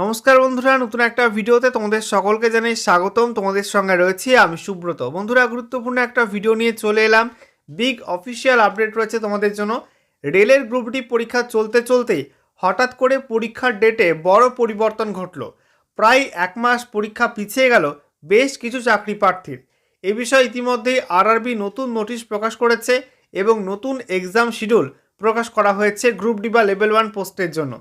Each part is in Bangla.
নমস্কার বন্ধুরা, নতুন একটা ভিডিওতে তোমাদের সকলকে জানাই স্বাগতম। তোমাদের সঙ্গে রয়েছি আমি সুব্রত। বন্ধুরা, গুরুত্বপূর্ণ একটা ভিডিও নিয়ে চলে এলাম। বিগ অফিসিয়াল আপডেট রয়েছে তোমাদের জন্য। রেলের গ্রুপ ডি পরীক্ষা চলতে চলতেই হঠাৎ করে পরীক্ষার ডেটে বড় পরিবর্তন ঘটল। প্রায় এক মাস পরীক্ষা পিছিয়ে গেল বেশ কিছু চাকরি প্রার্থীর। এ বিষয়ে ইতিমধ্যেই আরআরবি নতুন নোটিশ প্রকাশ করেছে এবং নতুন এক্সাম শিডিউল প্রকাশ করা হয়েছে গ্রুপ ডি বা লেভেল 1 পোস্টের জন্য।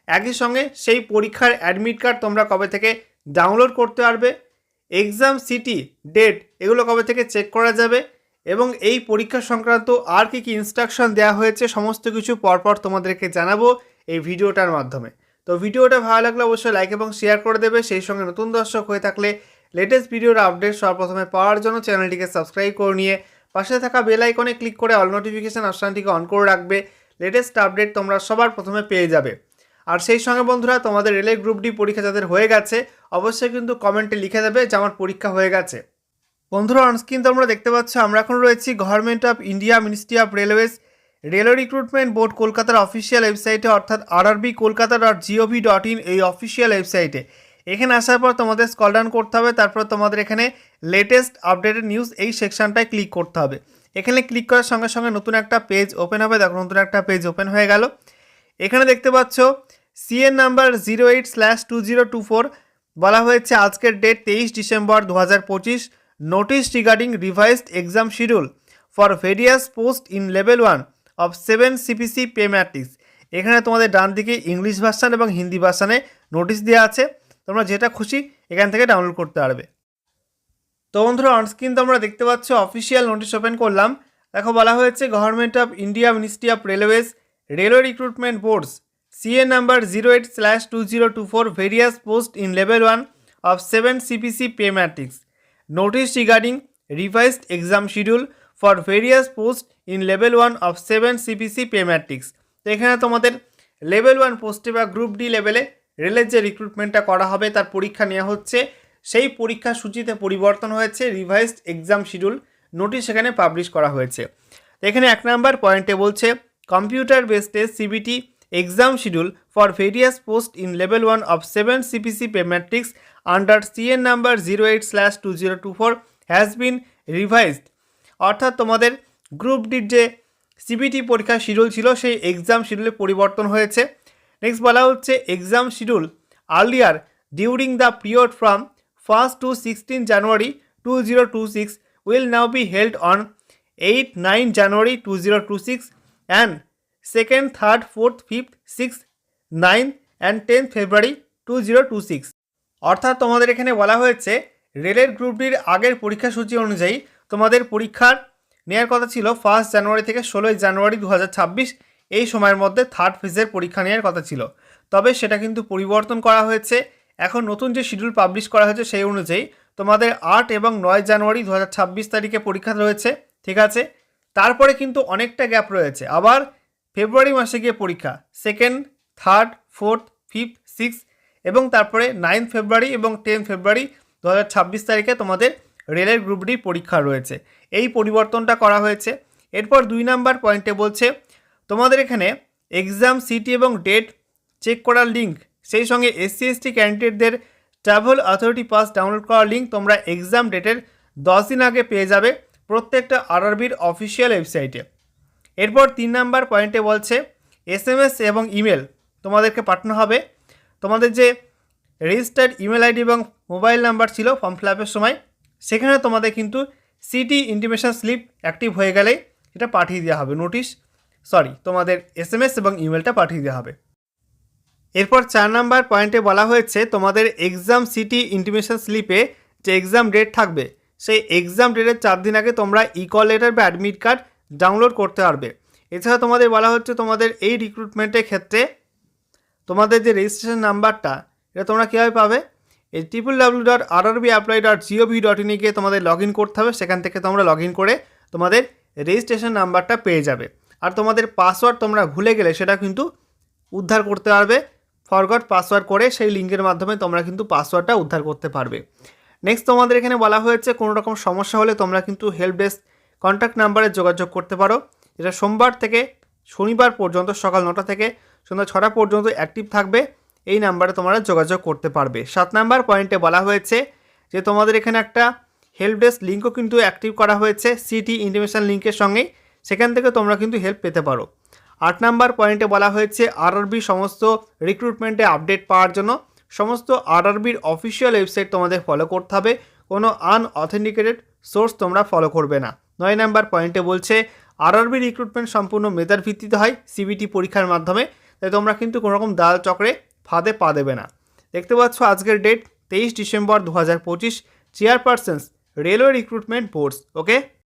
একই সঙ্গে সেই পরীক্ষার অ্যাডমিট কার্ড তোমরা কবে থেকে ডাউনলোড করতে পারবে, এক্সাম সিটি ডেট এগুলো কবে থেকে চেক করা যাবে এবং এই পরীক্ষা সংক্রান্ত আর কি ইনস্ট্রাকশন দেওয়া হয়েছে সমস্ত কিছু পরপর তোমাদেরকে জানাবো এই ভিডিওটার মাধ্যমে। তো ভিডিওটা ভালো লাগলে অবশ্যই লাইক এবং শেয়ার করে দেবে। সেই সঙ্গে নতুন দর্শক হয়ে থাকলে লেটেস্ট ভিডিওর আপডেট সর্বপ্রথমে পাওয়ার জন্য চ্যানেলটিকে সাবস্ক্রাইব করে নিয়ে পাশে থাকা বেল আইকনে ক্লিক করে অল নোটিফিকেশান অপশানটিকে অন করে রাখবে। লেটেস্ট আপডেট তোমরা সবার প্রথমে পেয়ে যাবে। আর সেই সঙ্গে বন্ধুরা, তোমাদের রেলের গ্রুপ ডি পরীক্ষা যাদের হয়ে গেছে অবশ্যই কিন্তু কমেন্টে লিখে দেবে যে আমার পরীক্ষা হয়ে গেছে। বন্ধুরা, অনস্ক্রিন তোমরা দেখতে পাচ্ছ আমরা এখন রয়েছি government of India ministry of railways railway recruitment board কলকাতার অফিসিয়াল ওয়েবসাইটে, অর্থাৎ rrbkolkata.gov.in এই অফিসিয়াল ওয়েবসাইটে। এখানে আসার পর তোমাদের স্ক্রল ডাউন করতে হবে, তারপর তোমাদের এখানে লেটেস্ট আপডেটেড নিউজ এই সেকশনটায় ক্লিক করতে হবে। এখানে ক্লিক করার সঙ্গে সঙ্গে নতুন একটা পেজ ওপেন হবে। দেখো, নতুন একটা পেজ ওপেন হয়ে গেল। এখানে দেখতে পাচ্ছ সিএন নাম্বার 08/2024 বলা হয়েছে আজকের date 23 December 2025। Notice regarding revised exam schedule for various post in level 1 of 7 CPC pay matrix. এখানে তোমাদের ডান দিকে ইংলিশ ভার্সান এবং হিন্দি ভার্সানে নোটিশ দেওয়া আছে। তোমরা যেটা খুশি এখান থেকে ডাউনলোড করতে পারবে। তো বন্ধুরা, অনস্ক্রিন তোমরা দেখতে পাচ্ছ অফিসিয়াল নোটিশ ওপেন করলাম। দেখো, বলা হয়েছে government of India ministry of railways railway recruitment boards CA number 08/2024 various post in level 1 of 7 CPC pay matrix. Notice regarding revised exam schedule for various post in level 1 of 7 CPC pay matrix. তো এখানে তোমাদের লেভেল 1 পোস্টে বা গ্রুপ ডি লেভেলে রেলের যে রিক্রুটমেন্টটা করা হবে তার পরীক্ষা নেওয়া হচ্ছে। সেই পরীক্ষা সূচিতে পরিবর্তন হয়েছে, রিভাইজড এক্সাম শিডিউল নোটিশ এখানে পাবলিশ করা হয়েছে। এখানে 1 নম্বর পয়েন্টে বলছে computer based CBT exam schedule for various posts in level 1 of 7 CPC pay matrix under CN number 08/2024 has been revised। অর্থাৎ তোমাদের গ্রুপ ডির যে সিবিটি পরীক্ষার শিডিউল ছিল সেই এক্সাম শিডিউলে পরিবর্তন হয়েছে। নেক্সট বলা হচ্ছে exam schedule earlier during the period from 1st to 16 January 2026 will now be held on 8-9 January 2026 and 2nd, 3rd, 4th, 5th, 6th, 9th and 10th February 2026। অর্থাৎ তোমাদের এখানে বলা হয়েছে রেলের গ্রুপ ডির আগের পরীক্ষা সূচি অনুযায়ী তোমাদের পরীক্ষার নেওয়ার কথা ছিল 1 জানুয়ারি থেকে 16 জানুয়ারি 2026। এই সময়ের মধ্যে থার্ড ফেজের পরীক্ষা নেওয়ার কথা ছিল, তবে সেটা কিন্তু পরিবর্তন করা হয়েছে। এখন নতুন যে শিডিউল পাবলিশ করা হয়েছে সেই অনুযায়ী তোমাদের 8 এবং 9 জানুয়ারি 2026 তারিখে পরীক্ষা রয়েছে, ঠিক আছে। তারপরে কিন্তু অনেকটা গ্যাপ রয়েছে, আবার ফেব্রুয়ারি মাসে গিয়ে পরীক্ষা 2nd, 3rd, 4th, 5th, 6th এবং তারপরে 9th ফেব্রুয়ারি এবং 10th ফেব্রুয়ারি 2026 তারিখে তোমাদের রেলের গ্রুপ ডি পরীক্ষা রয়েছে। এই পরিবর্তনটা করা হয়েছে। এরপর 2 নম্বর পয়েন্টে বলছে তোমাদের এখানে এক্সাম সিটি এবং ডেট চেক করার লিঙ্ক, সেই সঙ্গে SC/ST ক্যান্ডিডেটদের ট্রাভেল অথরিটি পাস ডাউনলোড করার লিঙ্ক তোমরা এক্সাম ডেটের 10 দিন আগে পেয়ে যাবে প্রত্যেকটা আরআরবির অফিসিয়াল ওয়েবসাইটে। এরপর 3 নম্বর পয়েন্টে বলছে SMS এবং ইমেল তোমাদেরকে পাঠানো হবে। তোমাদের যে রেজিস্টার্ড ইমেল আইডি এবং মোবাইল নাম্বার ছিল ফর্ম ফিল আপের সময়, সেখানে তোমাদের কিন্তু সিটি ইন্টিমেশন স্লিপ অ্যাক্টিভ হয়ে গেলেই এটা পাঠিয়ে দেওয়া হবে তোমাদের SMS এবং ইমেলটা পাঠিয়ে দেওয়া হবে। এরপর 4 নম্বর পয়েন্টে বলা হয়েছে তোমাদের এক্সাম সিটি ইন্টিমেশন স্লিপে যে এক্সাম ডেট থাকবে সেই এক্সাম ডেটের 4 দিন আগে তোমরা ইকল লেটার বা অ্যাডমিট কার্ড ডাউনলোড করতে পারবে। এছাড়া তোমাদের বলা হচ্ছে তোমাদের এই রিক্রুটমেন্টের ক্ষেত্রে তোমাদের যে রেজিস্ট্রেশন নাম্বারটা এটা তোমরা কীভাবে পাবে, এই www.rrbapply.gov.in গিয়ে তোমাদের লগ ইন করতে হবে। সেখান থেকে তোমরা লগ ইন করে তোমাদের রেজিস্ট্রেশন নাম্বারটা পেয়ে যাবে। আর তোমাদের পাসওয়ার্ড তোমরা ভুলে গেলে সেটা কিন্তু উদ্ধার করতে পারবে, ফরগট পাসওয়ার্ড করে সেই লিঙ্কের মাধ্যমে তোমরা কিন্তু পাসওয়ার্ডটা উদ্ধার করতে পারবে। নেক্সট তোমাদের এখানে বলা হয়েছে কোনো রকম সমস্যা হলে তোমরা কিন্তু হেল্প ডেস্ক কন্ট্যাক্ট নাম্বারে যোগাযোগ করতে পারো। এটা সোমবার থেকে শনিবার পর্যন্ত সকাল 9টা থেকে সন্ধ্যা 6টা পর্যন্ত অ্যাক্টিভ থাকবে। এই নাম্বারে তোমরা যোগাযোগ করতে পারবে। 7 নাম্বার পয়েন্টে বলা হয়েছে যে তোমাদের এখানে একটা হেল্প ডেস্ক লিঙ্কও কিন্তু অ্যাক্টিভ করা হয়েছে সিটি ইন্টিমেশন লিঙ্কের সঙ্গে, সেখান থেকে তোমরা কিন্তু হেল্প পেতে পারো। 8 নাম্বার পয়েন্টে বলা হয়েছে আরআরবি সমস্ত রিক্রুটমেন্টে আপডেট পাওয়ার জন্য সমস্ত আরআরবির অফিসিয়াল ওয়েবসাইট তোমাদের ফলো করতে হবে, কোনো আনঅথেন্টিকেটেড সোর্স তোমরা ফলো করবে না। 9 নাম্বার পয়েন্টে বলছে আরআরবি রিক্রুটমেন্ট সম্পূর্ণ মেধার ভিত্তিতে হয় সিবিটি পরীক্ষার মাধ্যমে, তাই তোমরা কিন্তু কোনোরকম দাল চক্রে ফাঁদে পা দেবে না। দেখতে পাচ্ছ আজকের date 23 December 2025, chairpersons railway recruitment boards. ওকে।